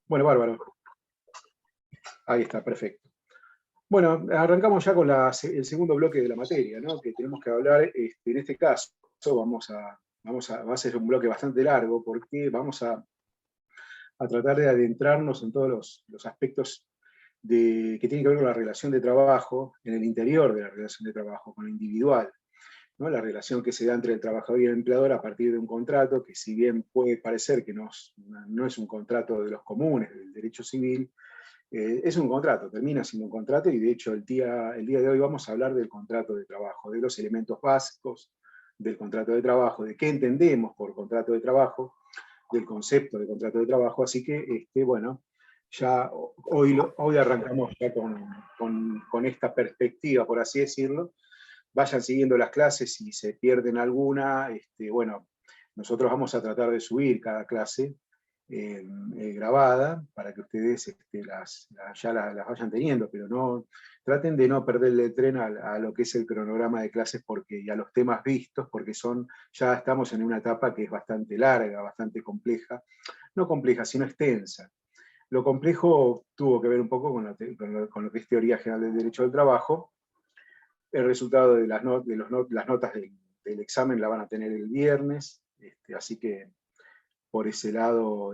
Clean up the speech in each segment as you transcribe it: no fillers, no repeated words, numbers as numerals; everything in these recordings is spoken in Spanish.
Bueno, bárbaro. Ahí está, perfecto. Bueno, arrancamos ya con el segundo bloque de la materia, ¿no? Que tenemos que hablar, en este caso, va a ser un bloque bastante largo, porque vamos a tratar de adentrarnos en todos los aspectos que tienen que ver con la relación de trabajo, en el interior de la relación de trabajo, con lo individual, ¿no? La relación que se da entre el trabajador y el empleador a partir de un contrato, que si bien puede parecer que no es un contrato de los comunes, del derecho civil, es un contrato, termina siendo un contrato, y de hecho el día de hoy vamos a hablar del contrato de trabajo, de los elementos básicos del contrato de trabajo, de qué entendemos por contrato de trabajo, del concepto de contrato de trabajo. Así que, bueno, ya hoy arrancamos ya con esta perspectiva, por así decirlo. Vayan siguiendo las clases. Si se pierden alguna, bueno, nosotros vamos a tratar de subir cada clase grabada, para que ustedes ya las vayan teniendo, pero no traten de no perderle el tren a lo que es el cronograma de clases, y a los temas vistos, porque ya estamos en una etapa que es bastante larga, bastante compleja, no compleja, sino extensa. Lo complejo tuvo que ver un poco con lo que es teoría general del derecho del trabajo. El resultado de las notas del examen la van a tener el viernes, así que por ese lado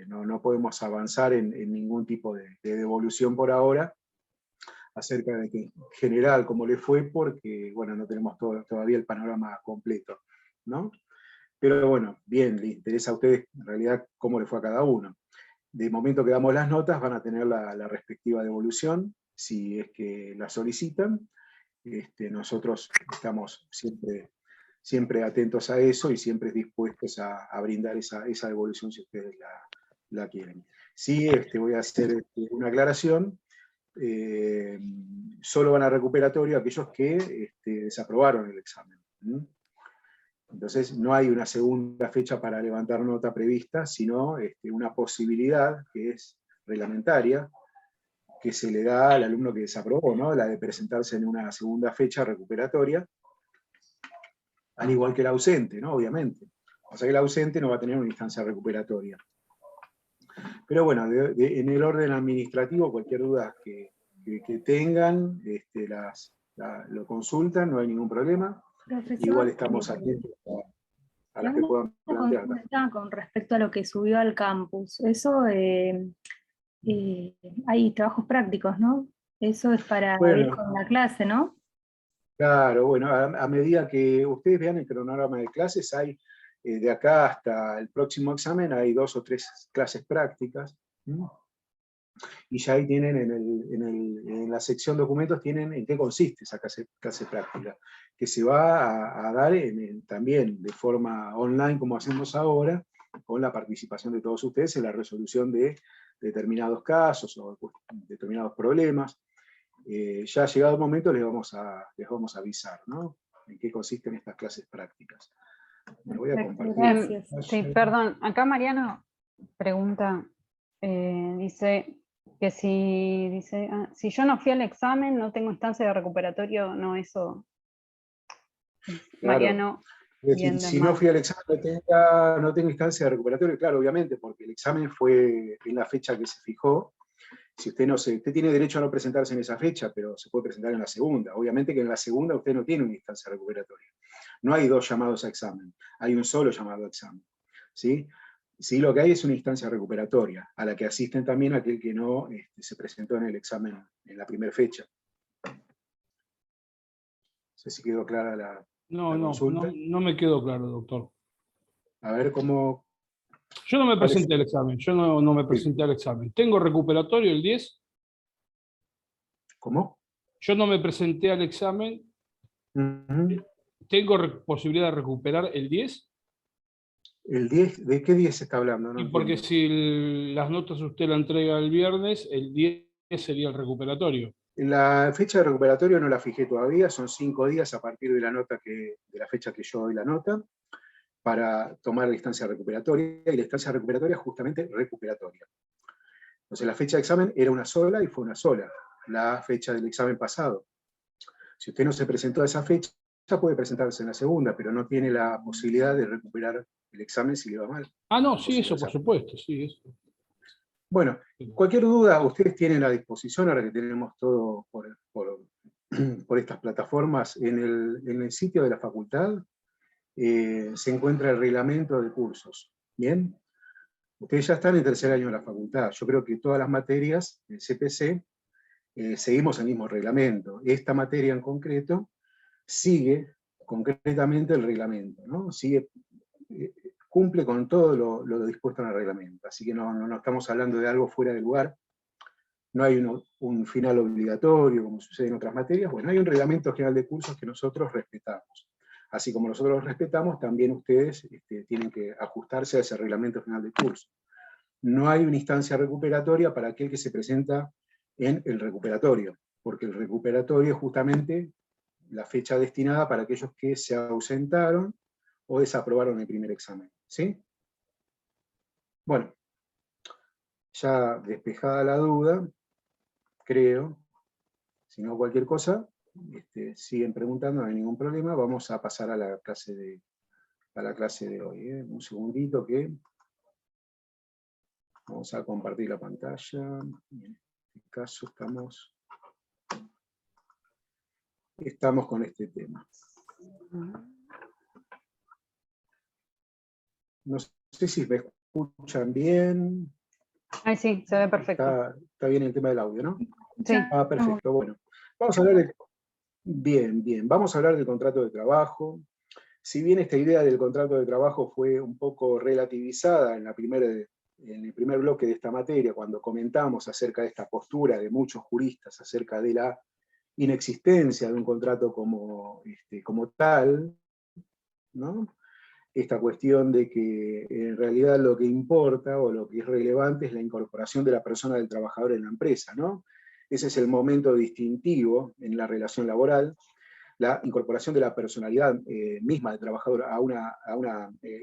no podemos avanzar en ningún tipo de devolución por ahora, acerca de que en general cómo le fue, porque bueno, no tenemos todavía el panorama completo, ¿no? Pero bueno, bien, le interesa a ustedes en realidad cómo le fue a cada uno. De momento que damos las notas, van a tener la respectiva devolución, si es que la solicitan. Nosotros estamos siempre atentos a eso y siempre dispuestos a brindar esa devolución si ustedes la quieren. Sí, voy a hacer una aclaración. Solo van a recuperatorio aquellos que desaprobaron el examen. Entonces no hay una segunda fecha para levantar nota prevista, sino una posibilidad que es reglamentaria, que se le da al alumno que desaprobó, ¿no? La de presentarse en una segunda fecha recuperatoria, al igual que el ausente, ¿no? Obviamente. O sea que el ausente no va a tener una instancia recuperatoria. Pero bueno, en el orden administrativo, cualquier duda que tengan, lo consultan, no hay ningún problema. Profesor, Igual estamos atentos a las que puedan plantear. Con respecto a lo que subió al campus, eso hay trabajos prácticos, ¿no? Eso es para ir con la clase, ¿no? Claro, bueno, a medida que ustedes vean el cronograma de clases, hay de acá hasta el próximo examen, hay 2 o 3 clases prácticas. Y ya ahí tienen en la sección documentos, tienen en qué consiste esa clase práctica, que se va a dar también de forma online, como hacemos ahora, con la participación de todos ustedes en la resolución de determinados casos o determinados problemas. Ya llegado el momento les vamos a avisar, ¿no? En qué consisten estas clases prácticas. Me voy a compartir. Sí, perdón, acá Mariano pregunta, dice que si yo no fui al examen, no tengo instancia de recuperatorio, no, eso. Claro. Mariano. Si no fui al examen, no tengo instancia de recuperatorio, claro, obviamente, porque el examen fue en la fecha que se fijó. Si usted tiene derecho a no presentarse en esa fecha, pero se puede presentar en la segunda. Obviamente que en la segunda usted no tiene una instancia recuperatoria. No hay 2 llamados a examen, hay un solo llamado a examen. ¿Sí? Sí, lo que hay es una instancia recuperatoria, a la que asisten también aquel que no se presentó en el examen en la primera fecha. No sé si quedó clara la consulta. No me quedó claro, doctor. A ver cómo... Yo no me presenté al examen, no me presenté al examen. ¿Tengo recuperatorio el 10? ¿Cómo? Yo no me presenté al examen. ¿Tengo posibilidad de recuperar el 10? ¿El 10? ¿De qué 10 se está hablando? No, y porque si las notas usted la entrega el viernes, el 10 sería el recuperatorio. La fecha de recuperatorio no la fijé todavía, son 5 días a partir de la fecha que yo doy la nota, para tomar la instancia recuperatoria, y la instancia recuperatoria es justamente recuperatoria. Entonces la fecha de examen era una sola y fue una sola, la fecha del examen pasado. Si usted no se presentó a esa fecha, puede presentarse en la segunda, pero no tiene la posibilidad de recuperar el examen si le va mal. Ah, no, sí, eso por supuesto, sí, eso. Bueno, cualquier duda, ustedes tienen a disposición, ahora que tenemos todo por estas plataformas, en el sitio de la facultad se encuentra el reglamento de cursos. ¿Bien? Ustedes ya están en tercer año de la facultad. Yo creo que todas las materias del CPC seguimos el mismo reglamento. Esta materia en concreto sigue concretamente el reglamento, ¿no? Cumple con todo lo dispuesto en el reglamento. Así que no estamos hablando de algo fuera de lugar. No hay un final obligatorio, como sucede en otras materias. Bueno, hay un reglamento general de cursos que nosotros respetamos. Así como nosotros los respetamos, también ustedes tienen que ajustarse a ese reglamento general de cursos. No hay una instancia recuperatoria para aquel que se presenta en el recuperatorio, porque el recuperatorio es justamente la fecha destinada para aquellos que se ausentaron o desaprobaron el primer examen. ¿Sí? Bueno, ya despejada la duda, creo, si no cualquier cosa, siguen preguntando, no hay ningún problema, vamos a pasar a la clase de hoy. Un segundito que vamos a compartir la pantalla. En este caso estamos con este tema. No sé si me escuchan bien. Ay, sí, se ve perfecto. Está bien el tema del audio, ¿no? Sí. Perfecto. Bueno, vamos a hablar bien. Vamos a hablar del contrato de trabajo. Si bien esta idea del contrato de trabajo fue un poco relativizada en el primer bloque de esta materia, cuando comentamos acerca de esta postura de muchos juristas acerca de la inexistencia de un contrato como tal, ¿no? Esta cuestión de que en realidad lo que importa o lo que es relevante es la incorporación de la persona del trabajador en la empresa, ¿no? Ese es el momento distintivo en la relación laboral, la incorporación de la personalidad misma del trabajador a un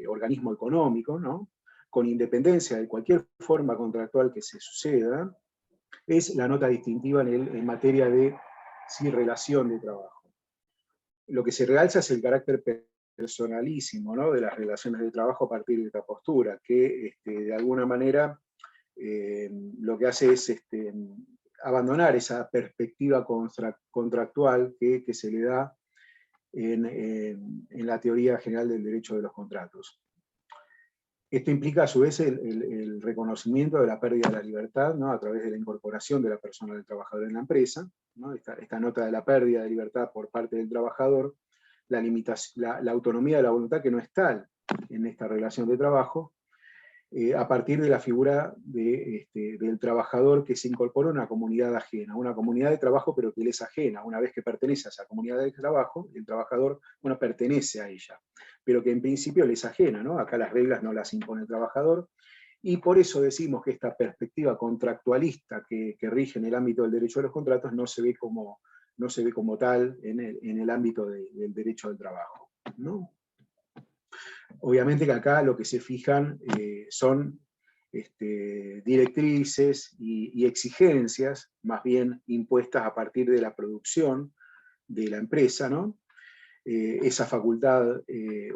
organismo económico, ¿no? Con independencia de cualquier forma contractual que se suceda, es la nota distintiva en materia de relación de trabajo. Lo que se realza es el carácter personalísimo, ¿no? De las relaciones de trabajo a partir de esta postura, que de alguna manera lo que hace es abandonar esa perspectiva contractual que se le da en la teoría general del derecho de los contratos. Esto implica a su vez el reconocimiento de la pérdida de la libertad, ¿no? A través de la incorporación de la persona del trabajador en la empresa, ¿no? Esta nota de la pérdida de libertad por parte del trabajador, la autonomía de la voluntad que no es tal en esta relación de trabajo, a partir de la figura del trabajador que se incorpora a una comunidad ajena, una comunidad de trabajo pero que le es ajena. Una vez que pertenece a esa comunidad de trabajo, el trabajador pertenece a ella, pero que en principio le es ajena, ¿no? Acá las reglas no las impone el trabajador, y por eso decimos que esta perspectiva contractualista que rige en el ámbito del derecho de los contratos no se ve como tal en el ámbito del derecho del trabajo, ¿no? Obviamente que acá lo que se fijan son directrices y exigencias, más bien impuestas a partir de la producción de la empresa, ¿no? Esa facultad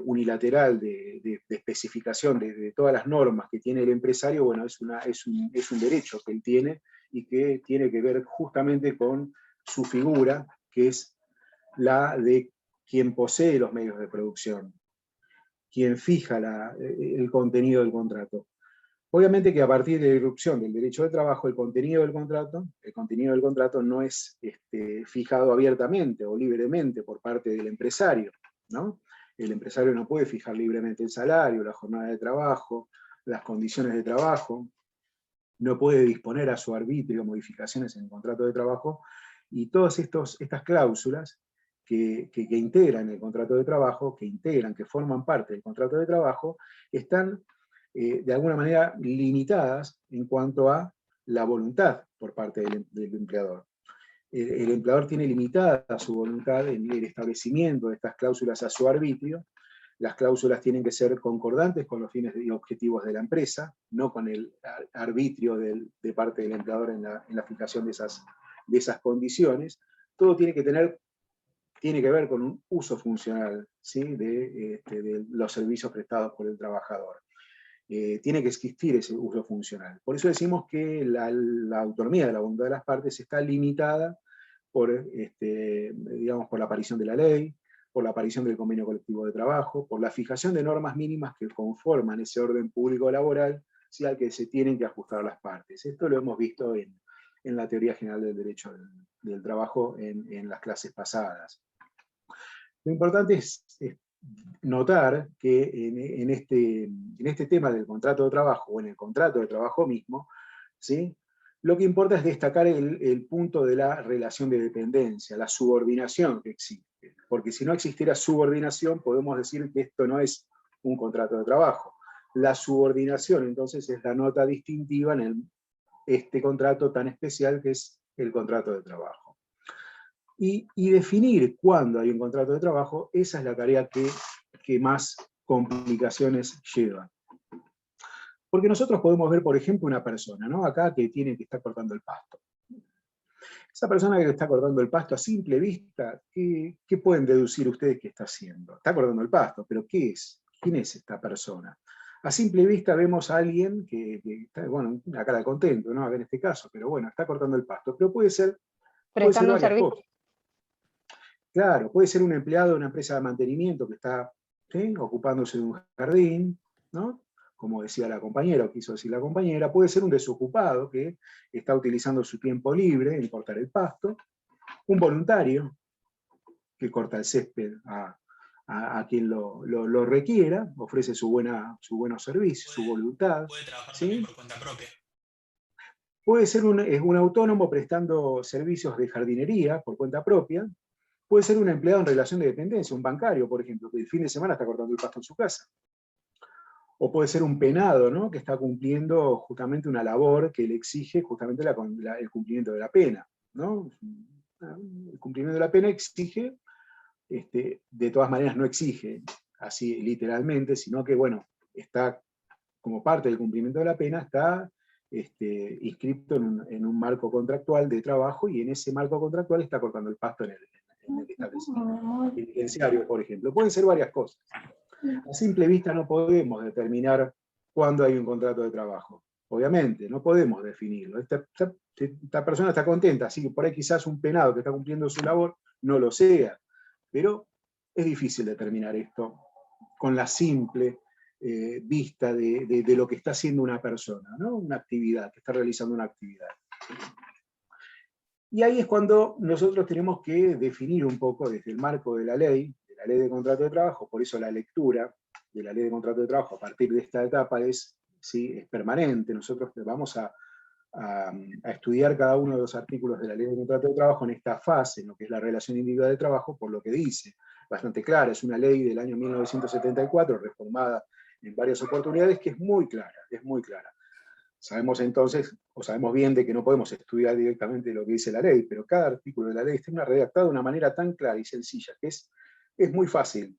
unilateral de especificación de todas las normas que tiene el empresario, bueno, es un derecho que él tiene y que tiene que ver justamente con su figura, que es la de quien posee los medios de producción, quien fija el contenido del contrato. Obviamente que a partir de la irrupción del derecho de trabajo, el contenido del contrato no es fijado abiertamente o libremente por parte del empresario, ¿no? El empresario no puede fijar libremente el salario, la jornada de trabajo, las condiciones de trabajo, no puede disponer a su arbitrio modificaciones en el contrato de trabajo, y todas estas cláusulas que integran el contrato de trabajo, que forman parte del contrato de trabajo, están de alguna manera limitadas en cuanto a la voluntad por parte del empleador. El empleador tiene limitada su voluntad en el establecimiento de estas cláusulas a su arbitrio. Las cláusulas tienen que ser concordantes con los fines y objetivos de la empresa, no con el arbitrio de parte del empleador en la fijación de esas condiciones. Todo tiene que ver con un uso funcional, ¿sí? de los servicios prestados por el trabajador. tiene que existir ese uso funcional. Por eso decimos que la autonomía de la voluntad de las partes está limitada por, digamos, por la aparición de la ley, por la aparición del convenio colectivo de trabajo, por la fijación de normas mínimas que conforman ese orden público laboral, ¿sí?, al que se tienen que ajustar las partes. Esto lo hemos visto en la teoría general del derecho del trabajo en las clases pasadas. Lo importante es notar que en este tema del contrato de trabajo, o en el contrato de trabajo mismo, ¿sí?, lo que importa es destacar el punto de la relación de dependencia, la subordinación que existe. Porque si no existiera subordinación, podemos decir que esto no es un contrato de trabajo. La subordinación, entonces, es la nota distintiva en este contrato tan especial que es el contrato de trabajo. Y definir cuándo hay un contrato de trabajo, esa es la tarea que más complicaciones lleva. Porque nosotros podemos ver, por ejemplo, una persona, ¿no?, acá que tiene que estar cortando el pasto. Esa persona que está cortando el pasto a simple vista, ¿qué pueden deducir ustedes que está haciendo? Está cortando el pasto, pero ¿qué es? ¿Quién es esta persona? A simple vista vemos a alguien que está, bueno, una cara de contento, ¿no?, acá en este caso, pero bueno, está cortando el pasto. Pero puede ser Prestando un varias servicio. cosas. Claro, puede ser un empleado de una empresa de mantenimiento que está, ¿sí?, ocupándose de un jardín, ¿no?, como decía la compañera, o quiso decir la compañera. Puede ser un desocupado que está utilizando su tiempo libre en cortar el pasto, un voluntario que corta el césped a quien lo requiera, ofrece su buenos servicios, su voluntad. Puede trabajar ¿sí?, también por cuenta propia. Puede ser un autónomo prestando servicios de jardinería por cuenta propia. Puede ser un empleado en relación de dependencia, un bancario, por ejemplo, que el fin de semana está cortando el pasto en su casa. O puede ser un penado, ¿no?, que está cumpliendo justamente una labor que le exige justamente el cumplimiento de la pena, ¿no? El cumplimiento de la pena exige, de todas maneras no exige así literalmente, sino que, bueno, está como parte del cumplimiento de la pena, está inscrito en un marco contractual de trabajo, y en ese marco contractual está cortando el pasto en el establecimiento penitenciario, por ejemplo. Pueden ser varias cosas. A simple vista no podemos determinar cuándo hay un contrato de trabajo. Obviamente, no podemos definirlo. Esta persona está contenta, así que por ahí quizás un penado que está cumpliendo su labor no lo sea. Pero es difícil determinar esto con la simple vista de lo que está haciendo una persona, ¿no?, una actividad, que está realizando una actividad. Y ahí es cuando nosotros tenemos que definir un poco desde el marco de la ley de contrato de trabajo. Por eso la lectura de la ley de contrato de trabajo a partir de esta etapa es permanente. Nosotros vamos a estudiar cada uno de los artículos de la ley de contrato de trabajo en esta fase, en lo que es la relación individual de trabajo, por lo que dice, bastante clara. Es una ley del año 1974, reformada en varias oportunidades, que es muy clara, es muy clara. Sabemos entonces, o sabemos bien de que no podemos estudiar directamente lo que dice la ley, pero cada artículo de la ley está redactado de una manera tan clara y sencilla que es muy fácil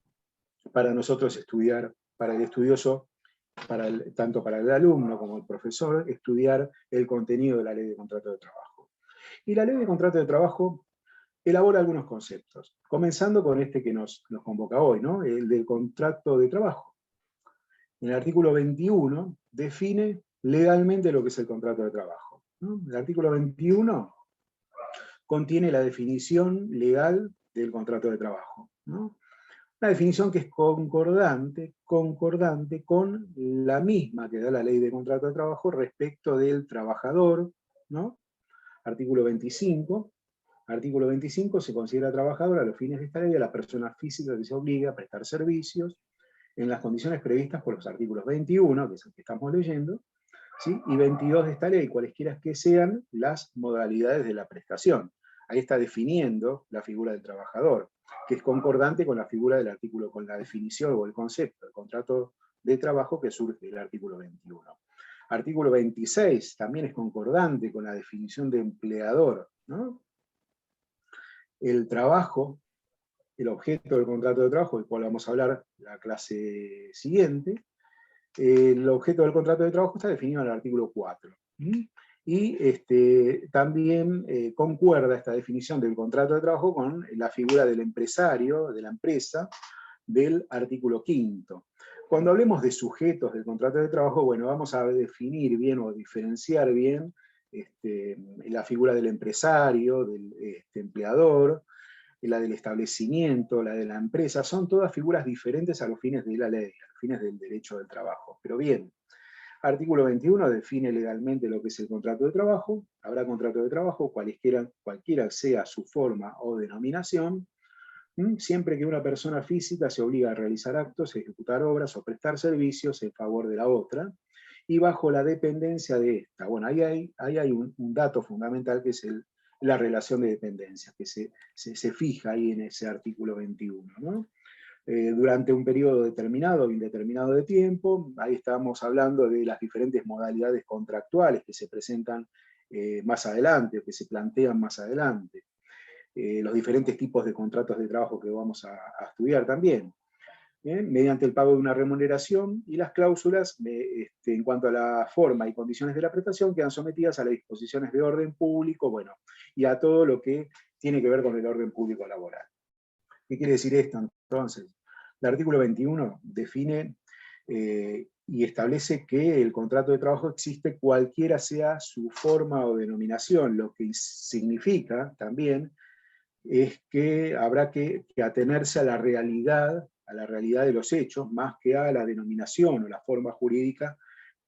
para nosotros estudiar, para el estudioso, tanto para el alumno como el profesor, estudiar el contenido de la ley de contrato de trabajo. Y la ley de contrato de trabajo elabora algunos conceptos, comenzando con este que nos convoca hoy, ¿no?, el del contrato de trabajo. En el artículo 21 define legalmente lo que es el contrato de trabajo, ¿no? El artículo 21 contiene la definición legal del contrato de trabajo, ¿no? Una definición que es concordante con la misma que da la ley de contrato de trabajo respecto del trabajador, ¿no? Artículo 25. Artículo 25, se considera trabajador a los fines de esta ley a la persona física que se obliga a prestar servicios en las condiciones previstas por los artículos 21, que es el que estamos leyendo, ¿sí?, y 22 de esta ley, cualesquiera que sean las modalidades de la prestación. Ahí está definiendo la figura del trabajador, que es concordante con la figura del artículo, con la definición o el concepto del contrato de trabajo que surge del artículo 21. Artículo 26 también es concordante con la definición de empleador, ¿no? El trabajo, el objeto del contrato de trabajo, del cual vamos a hablar en la clase siguiente, el objeto del contrato de trabajo está definido en el artículo 4. Y también concuerda esta definición del contrato de trabajo con la figura del empresario, de la empresa, del artículo 5. Cuando hablemos de sujetos del contrato de trabajo, bueno, vamos a definir bien o diferenciar bien la figura del empresario, del empleador, la del establecimiento, la de la empresa, son todas figuras diferentes a los fines de la ley, a los fines del derecho del trabajo. Pero bien, artículo 21 define legalmente lo que es el contrato de trabajo. Habrá contrato de trabajo, cualquiera sea su forma o denominación, siempre que una persona física se obliga a realizar actos, a ejecutar obras o prestar servicios en favor de la otra, y bajo la dependencia de esta. Bueno, ahí hay un dato fundamental que es la relación de dependencia, que se fija ahí en ese artículo 21, ¿no? Durante un periodo determinado o indeterminado de tiempo, ahí estamos hablando de las diferentes modalidades contractuales que se presentan más adelante, o que se plantean más adelante, los diferentes tipos de contratos de trabajo que vamos a estudiar también, mediante el pago de una remuneración, y las cláusulas en cuanto a la forma y condiciones de la prestación quedan sometidas a las disposiciones de orden público, bueno, y a todo lo que tiene que ver con el orden público laboral. ¿Qué quiere decir esto entonces? El artículo 21 define y establece que el contrato de trabajo existe cualquiera sea su forma o denominación, lo que significa también es que habrá que atenerse a la realidad de los hechos, más que a la denominación o la forma jurídica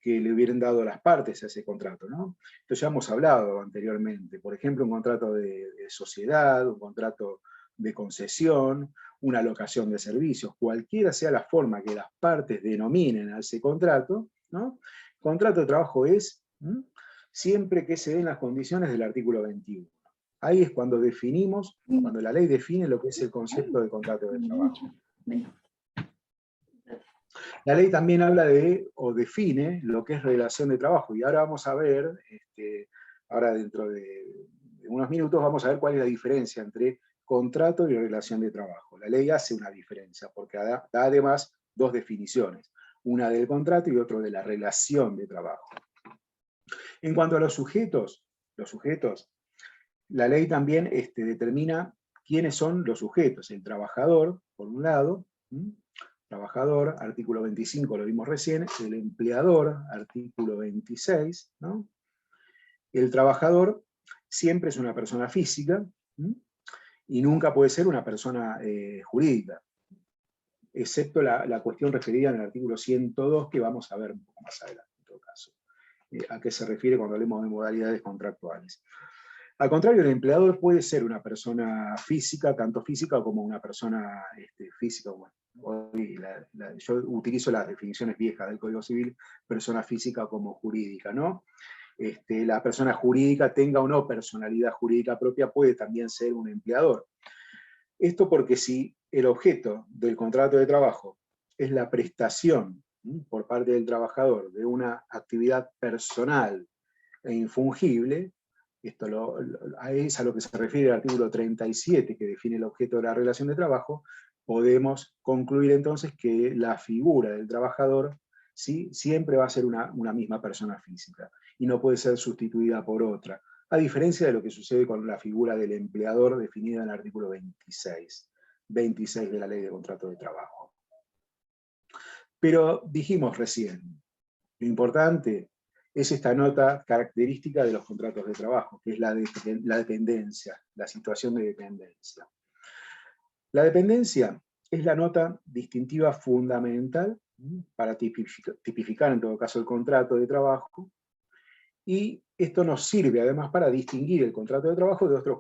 que le hubieran dado las partes a ese contrato, ¿no? Esto ya hemos hablado anteriormente. Por ejemplo, un contrato de sociedad, un contrato de concesión, una locación de servicios, cualquiera sea la forma que las partes denominen a ese contrato, ¿no? Contrato de trabajo es siempre que se den las condiciones del artículo 21. Ahí es cuando definimos, cuando la ley define lo que es el concepto de contrato de trabajo. La ley también habla de, o define, lo que es relación de trabajo, y ahora vamos a ver, ahora dentro de unos minutos vamos a ver cuál es la diferencia entre contrato y relación de trabajo. La ley hace una diferencia, porque da además dos definiciones, una del contrato y otra de la relación de trabajo. En cuanto a los sujetos, la ley también determina quiénes son los sujetos. El trabajador, por un lado, trabajador, artículo 25, lo vimos recién, el empleador, artículo 26, ¿no? El trabajador siempre es una persona física, y nunca puede ser una persona jurídica, excepto la cuestión referida en el artículo 102, que vamos a ver un poco más adelante, en todo caso. ¿A qué se refiere cuando hablemos de modalidades contractuales? Al contrario, el empleador puede ser una persona física, tanto física como una persona física. Bueno, hoy yo utilizo las definiciones viejas del Código Civil, persona física como jurídica, ¿no? La persona jurídica, tenga o no personalidad jurídica propia, puede también ser un empleador. Esto porque si el objeto del contrato de trabajo es la prestación por parte del trabajador de una actividad personal e infungible, esto es a lo que se refiere el artículo 37, que define el objeto de la relación de trabajo, podemos concluir entonces que la figura del trabajador, ¿sí?, siempre va a ser una misma persona física, y no puede ser sustituida por otra, a diferencia de lo que sucede con la figura del empleador definida en el artículo 26 de la Ley de Contrato de Trabajo. Pero dijimos recién, lo importante es esta nota característica de los contratos de trabajo, que es la dependencia, la situación de dependencia. La dependencia es la nota distintiva fundamental para tipificar en todo caso el contrato de trabajo, y esto nos sirve además para distinguir el contrato de trabajo de otros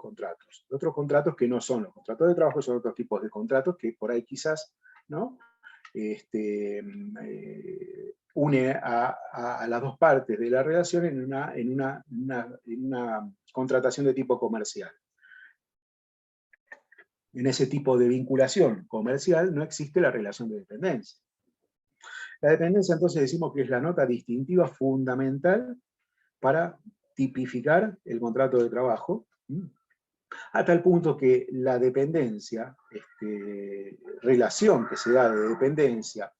contratos que no son los contratos de trabajo, son otros tipos de contratos que por ahí quizás, ¿no?, une a las dos partes de la relación en una contratación de tipo comercial. En ese tipo de vinculación comercial no existe la relación de dependencia. La dependencia, entonces, decimos que es la nota distintiva fundamental para tipificar el contrato de trabajo, a tal punto que la dependencia, relación que se da de dependencia,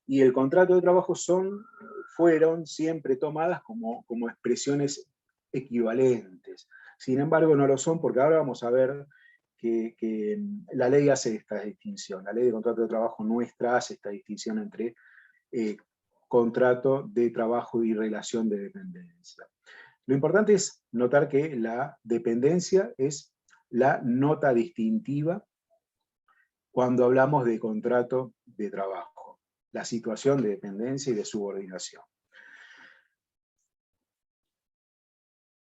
y el contrato de trabajo fueron siempre tomadas como expresiones equivalentes. Sin embargo, no lo son, porque ahora vamos a ver que la ley hace esta distinción. La ley de contrato de trabajo nuestra hace esta distinción entre contrato de trabajo y relación de dependencia. Lo importante es notar que la dependencia es la nota distintiva cuando hablamos de contrato de trabajo, la situación de dependencia y de subordinación.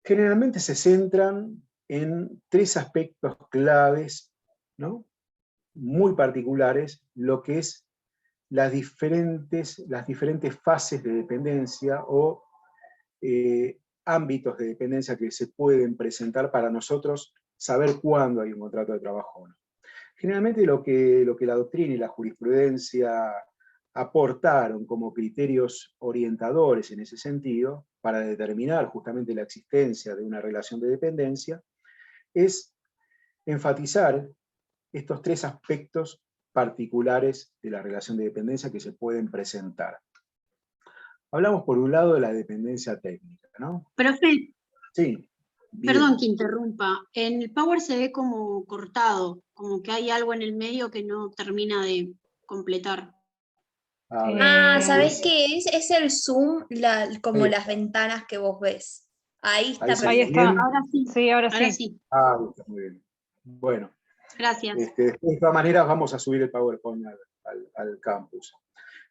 Generalmente se centran en 3 aspectos claves, ¿no?, muy particulares, lo que es las diferentes fases de dependencia o ámbitos de dependencia que se pueden presentar para nosotros saber cuándo hay un contrato de trabajo o no. Generalmente lo que la doctrina y la jurisprudencia aportaron como criterios orientadores en ese sentido, para determinar justamente la existencia de una relación de dependencia, es enfatizar estos 3 aspectos particulares de la relación de dependencia que se pueden presentar. Hablamos por un lado de la dependencia técnica, ¿no? Profe, Sí. Bien. perdón que interrumpa. En el Power se ve como cortado, como que hay algo en el medio que no termina de completar. ¿Sabés qué es? Es el zoom, como Ahí las ventanas que vos ves. Ahí está Ahí se Ahí ve está. bien. Ahora sí. Sí, ahora Ahora sí. sí. Está muy bien. Bueno, Gracias. de todas maneras vamos a subir el PowerPoint al campus.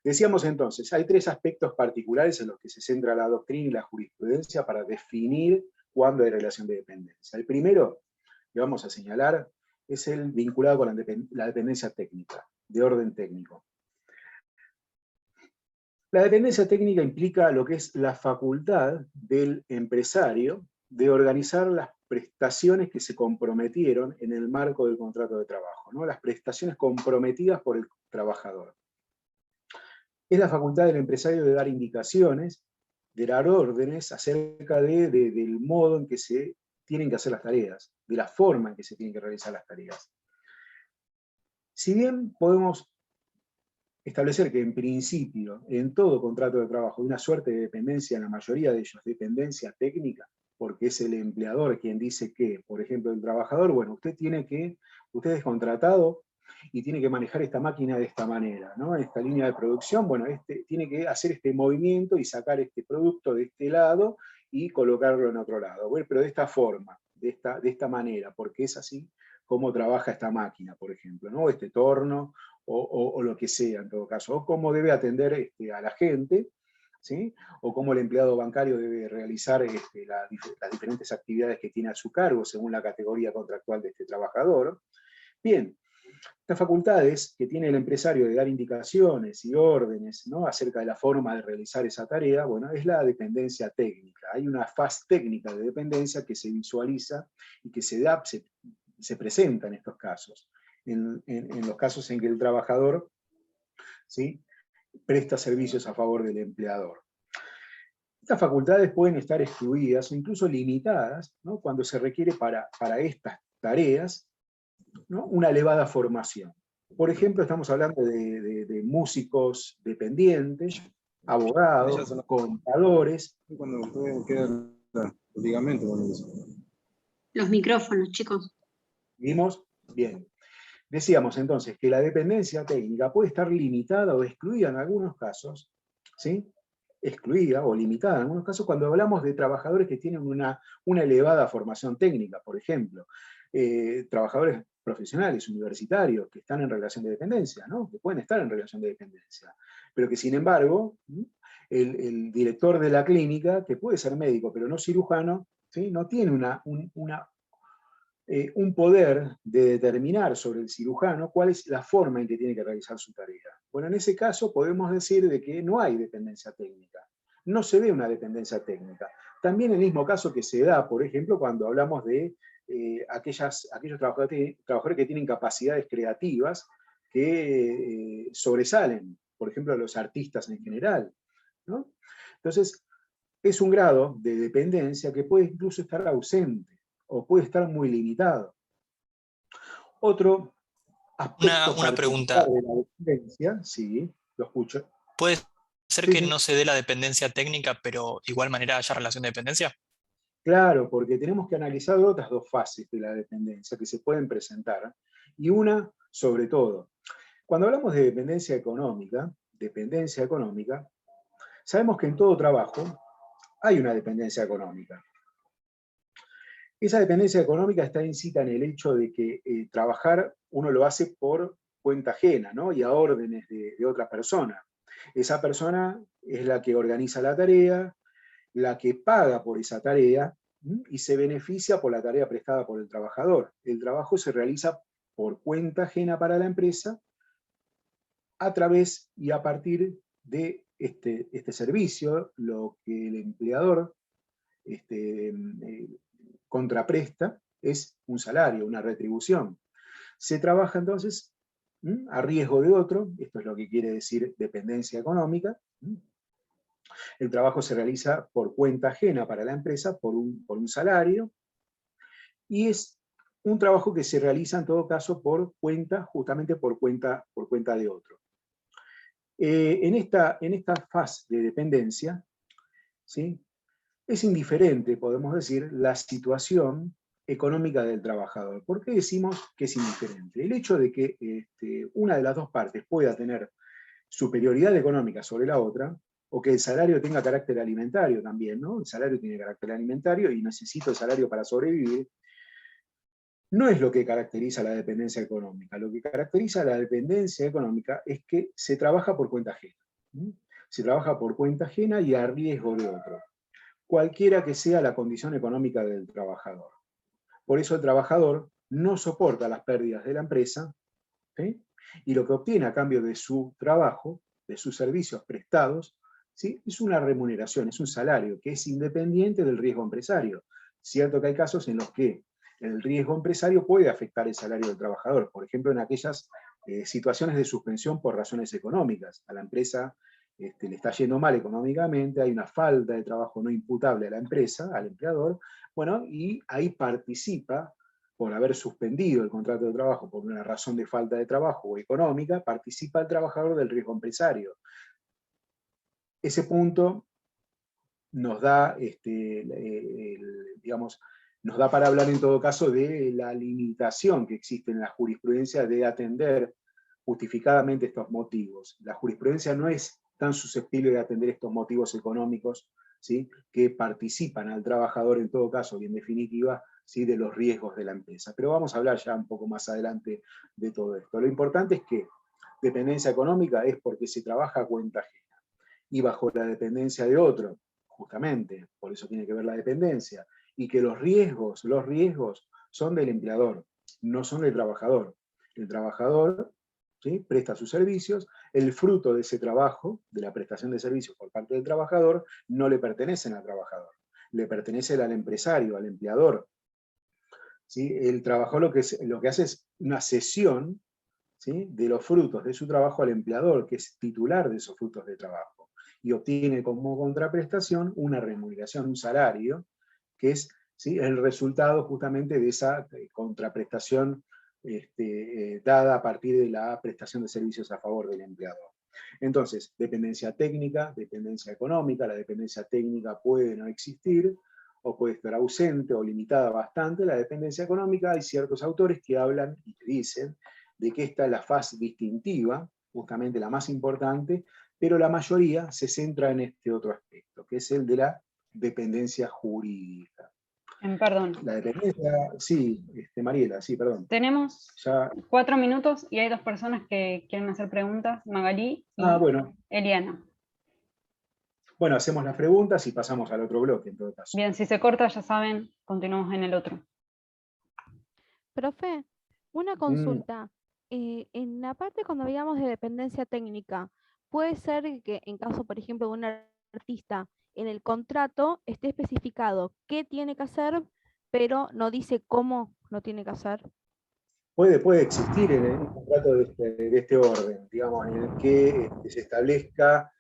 Decíamos entonces, hay 3 aspectos particulares en los que se centra la doctrina y la jurisprudencia para definir cuándo hay relación de dependencia. El primero que vamos a señalar es el vinculado con la dependencia técnica, de orden técnico. La dependencia técnica implica lo que es la facultad del empresario de organizar las prestaciones que se comprometieron en el marco del contrato de trabajo, ¿no? Las prestaciones comprometidas por el trabajador. Es la facultad del empresario de dar indicaciones, de dar órdenes acerca del modo en que se tienen que hacer las tareas, de la forma en que se tienen que realizar las tareas. Si bien podemos establecer que en principio, en todo contrato de trabajo, hay una suerte de dependencia, en la mayoría de ellos, dependencia técnica, porque es el empleador quien dice que, por ejemplo, el trabajador, bueno, usted es contratado y tiene que manejar esta máquina de esta manera, ¿no? Esta línea de producción, bueno, tiene que hacer este movimiento y sacar este producto de este lado y colocarlo en otro lado. Bueno, pero de esta forma, de esta manera, porque es así como trabaja esta máquina, por ejemplo, ¿no? Este torno, o lo que sea en todo caso, o cómo debe atender a la gente, ¿sí? O cómo el empleado bancario debe realizar las diferentes actividades que tiene a su cargo según la categoría contractual de este trabajador. Bien, estas facultades que tiene el empresario de dar indicaciones y órdenes, ¿no?, acerca de la forma de realizar esa tarea, bueno, es la dependencia técnica. Hay una faz técnica de dependencia que se visualiza y que se presenta en estos casos. En los casos en que el trabajador, ¿sí?, presta servicios a favor del empleador. Estas facultades pueden estar excluidas o incluso limitadas, ¿no?, cuando se requiere para estas tareas, ¿no?, una elevada formación. Por ejemplo, estamos hablando de músicos dependientes, abogados, contadores. Cuando quedan los ligamentos. Los micrófonos, chicos. ¿Vimos? Bien. Decíamos entonces que la dependencia técnica puede estar limitada o excluida en algunos casos, ¿sí? Excluida o limitada en algunos casos cuando hablamos de trabajadores que tienen una elevada formación técnica, por ejemplo, trabajadores profesionales, universitarios, que están en relación de dependencia, ¿no?, que pueden estar en relación de dependencia, pero que sin embargo, el director de la clínica, que puede ser médico pero no cirujano, ¿sí?, no tiene un poder de determinar sobre el cirujano cuál es la forma en que tiene que realizar su tarea. Bueno, en ese caso podemos decir de que no hay dependencia técnica, no se ve una dependencia técnica. También el mismo caso que se da, por ejemplo, cuando hablamos de aquellos trabajadores que tienen capacidades creativas que sobresalen, por ejemplo, a los artistas en general, ¿no? Entonces, es un grado de dependencia que puede incluso estar ausente, o puede estar muy limitado. Otro aspecto Una pregunta. de la dependencia, sí, lo escucho. ¿Puede ser Sí, que sí. no se dé la dependencia técnica, pero igual manera haya relación de dependencia? Claro, porque tenemos que analizar otras 2 fases de la dependencia que se pueden presentar, y una, sobre todo, cuando hablamos de dependencia económica, dependencia económica, sabemos que en todo trabajo hay una dependencia económica. Esa dependencia económica está incita en el hecho de que trabajar uno lo hace por cuenta ajena, ¿no? Y a órdenes de otra persona. Esa persona es la que organiza la tarea, la que paga por esa tarea, y se beneficia por la tarea prestada por el trabajador. El trabajo se realiza por cuenta ajena para la empresa, a través y a partir de este servicio, lo que el empleador contrapresta es un salario, una retribución. Se trabaja entonces a riesgo de otro, esto es lo que quiere decir dependencia económica. El trabajo se realiza por cuenta ajena para la empresa, por un salario, y es un trabajo que se realiza en todo caso por cuenta, justamente por cuenta de otro. En esta fase de dependencia, ¿sí?, es indiferente, podemos decir, la situación económica del trabajador. ¿Por qué decimos que es indiferente? El hecho de que una de las dos partes pueda tener superioridad económica sobre la otra, o que el salario tenga carácter alimentario también, ¿no? El salario tiene carácter alimentario y necesito el salario para sobrevivir, no es lo que caracteriza la dependencia económica. Lo que caracteriza la dependencia económica es que se trabaja por cuenta ajena. Se trabaja por cuenta ajena y a riesgo de otro, cualquiera que sea la condición económica del trabajador. Por eso el trabajador no soporta las pérdidas de la empresa, ¿sí?, y lo que obtiene a cambio de su trabajo, de sus servicios prestados, ¿sí?, es una remuneración, es un salario que es independiente del riesgo empresario. Cierto que hay casos en los que el riesgo empresario puede afectar el salario del trabajador, por ejemplo en aquellas situaciones de suspensión por razones económicas. A la empresa le está yendo mal económicamente, hay una falta de trabajo no imputable a la empresa, al empleador, bueno, y ahí participa, por haber suspendido el contrato de trabajo por una razón de falta de trabajo o económica, participa el trabajador del riesgo empresario. Ese punto nos da, digamos, nos da para hablar en todo caso de la limitación que existe en la jurisprudencia de atender justificadamente estos motivos. La jurisprudencia no es tan susceptible de atender estos motivos económicos, ¿sí?, que participan al trabajador en todo caso, y en definitiva, ¿sí?, de los riesgos de la empresa. Pero vamos a hablar ya un poco más adelante de todo esto. Lo importante es que dependencia económica es porque se trabaja a cuenta ajena, y bajo la dependencia de otro, justamente, por eso tiene que ver la dependencia, y que los riesgos son del empleador, no son del trabajador. El trabajador, ¿sí?, presta sus servicios, el fruto de ese trabajo, de la prestación de servicios por parte del trabajador, no le pertenecen al trabajador, le pertenecen al empresario, al empleador. ¿Sí? El trabajador lo que hace es una cesión, ¿sí?, de los frutos de su trabajo al empleador, que es titular de esos frutos de trabajo, y obtiene como contraprestación una remuneración, un salario, que es, ¿sí?, el resultado justamente de esa contraprestación dada a partir de la prestación de servicios a favor del empleador. Entonces, dependencia técnica, dependencia económica. La dependencia técnica puede no existir, o puede estar ausente o limitada bastante. La dependencia económica, hay ciertos autores que hablan y que dicen de que esta es la fase distintiva, justamente la más importante, pero la mayoría se centra en este otro aspecto, que es el de la dependencia jurídica. Perdón. La dependencia, sí, Mariela, sí, perdón. Tenemos ya 4 minutos y hay 2 personas que quieren hacer preguntas, Magalí y bueno. Eliana. Bueno, hacemos las preguntas y pasamos al otro bloque, en todo caso. Bien, si se corta, ya saben, continuamos en el otro. Profe, una consulta. En la parte cuando hablamos de dependencia técnica, puede ser que en caso, por ejemplo, de un artista, en el contrato esté especificado qué tiene que hacer, pero no dice cómo lo tiene que hacer. Puede existir en un contrato de este orden, digamos, en el que se establezca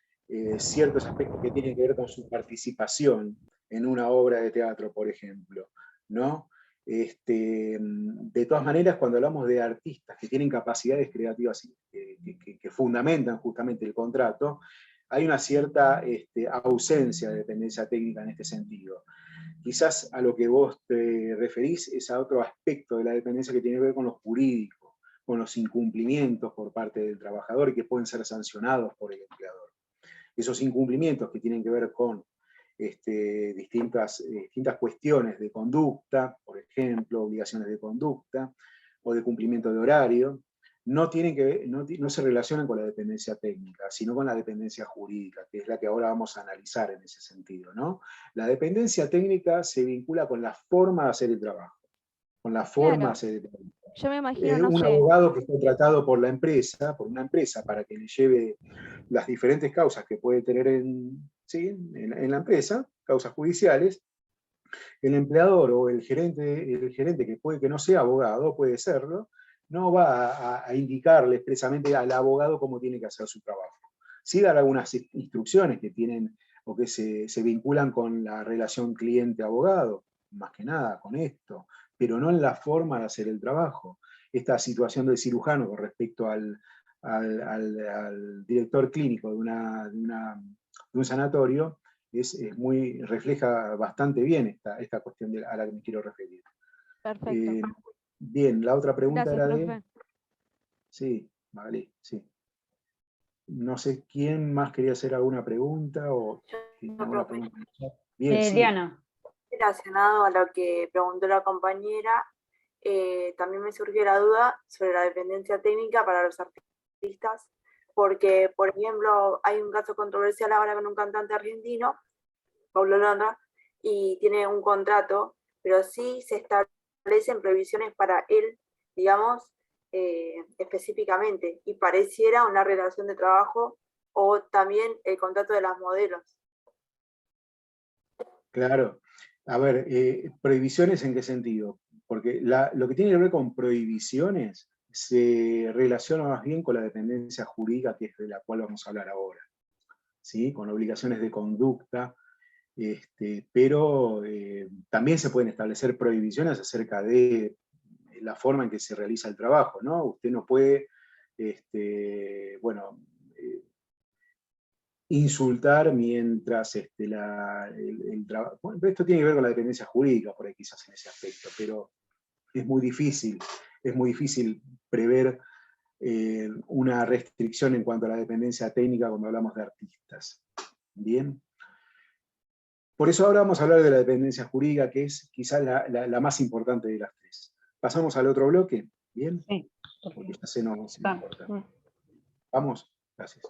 ciertos aspectos que tienen que ver con su participación en una obra de teatro, por ejemplo, ¿no? De todas maneras, cuando hablamos de artistas que tienen capacidades creativas que fundamentan justamente el contrato, hay una cierta ausencia de dependencia técnica en este sentido. Quizás a lo que vos te referís es a otro aspecto de la dependencia que tiene que ver con lo jurídico, con los incumplimientos por parte del trabajador y que pueden ser sancionados por el empleador. Esos incumplimientos que tienen que ver con distintas cuestiones de conducta, por ejemplo, obligaciones de conducta o de cumplimiento de horario, no se relacionan con la dependencia técnica, sino con la dependencia jurídica, que es la que ahora vamos a analizar en ese sentido, ¿no? La dependencia técnica se vincula con la forma de hacer el trabajo, con la forma de hacer el trabajo. Yo me imagino, no Un sé. abogado que está tratado por una empresa, para que le lleve las diferentes causas que puede tener en la empresa, causas judiciales. El empleador o el gerente que puede que no sea abogado, puede serlo, no va a indicarle expresamente al abogado cómo tiene que hacer su trabajo. Sí dar algunas instrucciones que tienen o que se vinculan con la relación cliente-abogado, más que nada con esto, pero no en la forma de hacer el trabajo. Esta situación del cirujano con respecto al director clínico de un sanatorio refleja bastante bien esta cuestión a la que me quiero referir. Perfecto. Bien, la otra pregunta Gracias, era profe. Sí, vale, sí. No sé quién más quería hacer alguna pregunta o... alguna pregunta. Bien, sí. Diana. Relacionado a lo que preguntó la compañera, también me surgió la duda sobre la dependencia técnica para los artistas, porque, por ejemplo, hay un caso controversial ahora con un cantante argentino, Paulo Londra, y tiene un contrato, pero sí se establecen prohibiciones para él, digamos, específicamente, y pareciera una relación de trabajo o también el contrato de las modelos. Claro. A ver, ¿prohibiciones en qué sentido? Porque lo que tiene que ver con prohibiciones se relaciona más bien con la dependencia jurídica, que es de la cual vamos a hablar ahora, ¿sí? Con obligaciones de conducta, pero también se pueden establecer prohibiciones acerca de la forma en que se realiza el trabajo, ¿no? Usted no puede, insultar mientras el trabajo... Bueno, esto tiene que ver con la dependencia jurídica, por ahí quizás en ese aspecto, pero es muy difícil prever una restricción en cuanto a la dependencia técnica cuando hablamos de artistas. ¿Bien? Por eso ahora vamos a hablar de la dependencia jurídica, que es quizás la más importante de las tres. ¿Pasamos al otro bloque? ¿Bien? Sí. Porque ya se nos corta. Vamos, gracias.